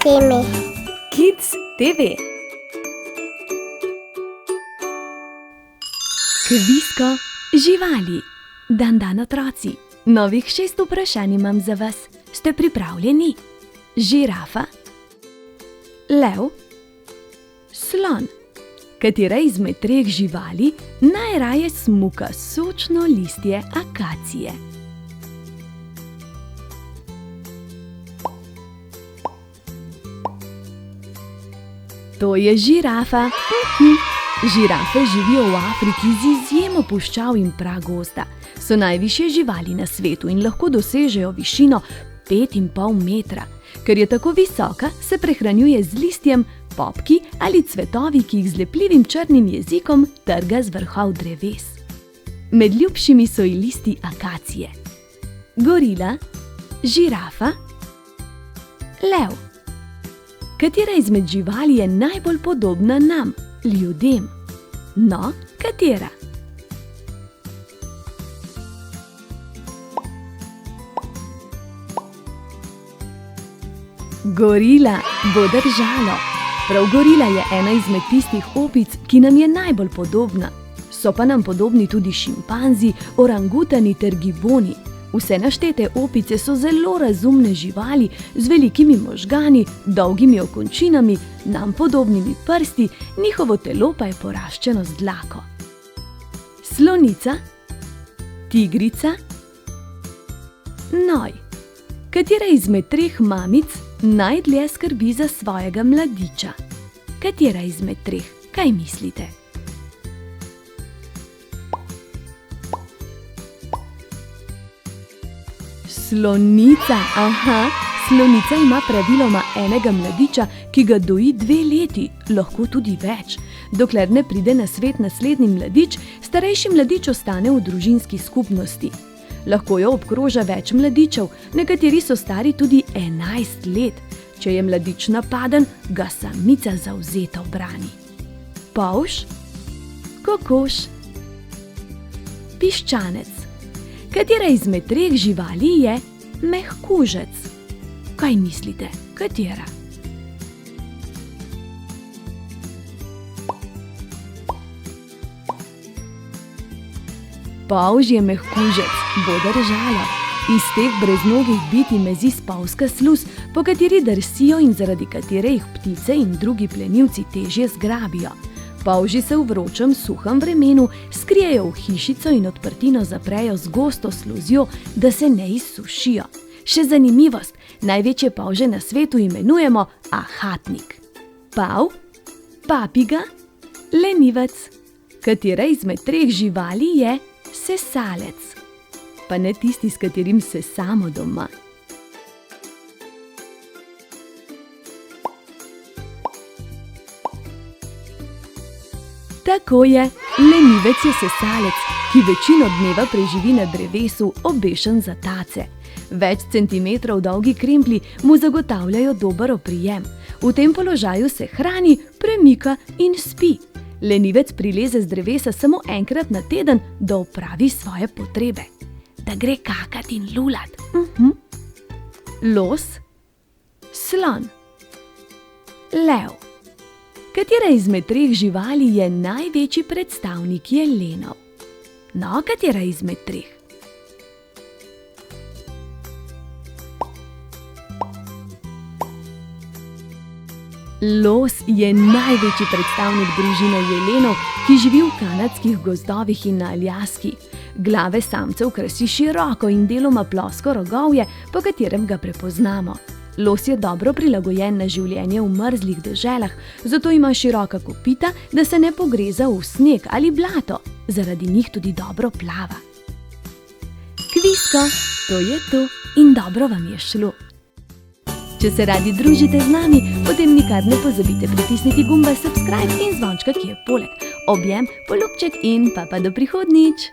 TV. Kids TV. Kvisko živali. Dan otroci. Novih 6 vprašanj imam za vas. Ste pripravljeni? Žirafa, lev, slon. Katera izmed 3 živali najraje smuka sočno listje akacije? To je žirafa. Žirafe živijo v Afriki z izjemo puščav in pragozda. So najvišje živali na svetu in lahko dosežejo višino 5,5 metra. Ker je tako visoka, se prehranjuje z listjem, popki ali cvetovi, ki jih z lepljivim črnim jezikom trga z vrhov dreves. Med ljubšimi so ji listi akacije. Gorila, žirafa, lev. Katera izmed živali je najbolj podobna nam, ljudem? No, katera? Gorila bo držalo. Prav gorila je ena izmed tistih opic, ki nam je najbolj podobna. So pa nam podobni tudi šimpanzi, orangutani ter giboni. Vse naštete opice so zelo razumne živali z velikimi možgani, dolgimi okončinami, nam podobnimi prsti, njihovo telo pa je poraščeno z dlako. Slonica, tigrica, noj. Katera izmed 3 mamic najdlje skrbi za svojega mladiča? Katera izmed 3? Kaj mislite? Slonica, slonica ima praviloma enega mladiča, ki ga doji 2 leti, lahko tudi več. Dokler ne pride na svet naslednji mladič, starejši mladič ostane v družinski skupnosti. Lahko jo obkroža več mladičev, nekateri so stari tudi 11 let. Če je mladič napaden, ga samica zavzeto brani. Polž, kokoš, piščanec. Katera izmed 3 živali je mehkužec? Kaj mislite, katera? Polž je mehkužec, bo držalo. Iz teh breznogih bitij mezi spolzka sluz, po kateri drsijo in zaradi katere jih ptice in drugi plenilci težje zgrabijo. Polži se v vročem, suhem vremenu skrijejo v hišico in odprtino zaprejo z gosto sluzjo, da se ne izsušijo. Še zanimivost, največje polže na svetu imenujemo ahatnik. Pav, papiga, lenivec. Katera izmed 3 živali je sesalec? Pa ne tisti, s katerim se samo doma. Tako je, lenivec je sesalec, ki večino dneva preživi na drevesu, obešen za tace. Več centimetrov dolgi kremplji mu zagotavljajo dober oprijem. V tem položaju se hrani, premika in spi. Lenivec prileze z drevesa samo enkrat na teden, da opravi svoje potrebe. Da gre kakat in lulat. Los, slon, lev. Katera izmed 3 živali je največji predstavnik jelenov? No, katera izmed 3? Los je največji predstavnik družine jelenov, ki živi v kanadskih gozdovih in na Aljaski. Glave samcev krasi široko in deloma plosko rogovje, po katerem ga prepoznamo. Los je dobro prilagojen na življenje v mrzlih deželah, zato ima široka kopita, da se ne pogreza v sneg ali blato. Zaradi njih tudi dobro plava. Kvisko, to je to in dobro vam je šlo. Če se radi družite z nami, potem nikar ne pozabite pritisniti gumba subscribe in zvončka, ki je poleg. Objem, poljubček in pa do prihodnjič!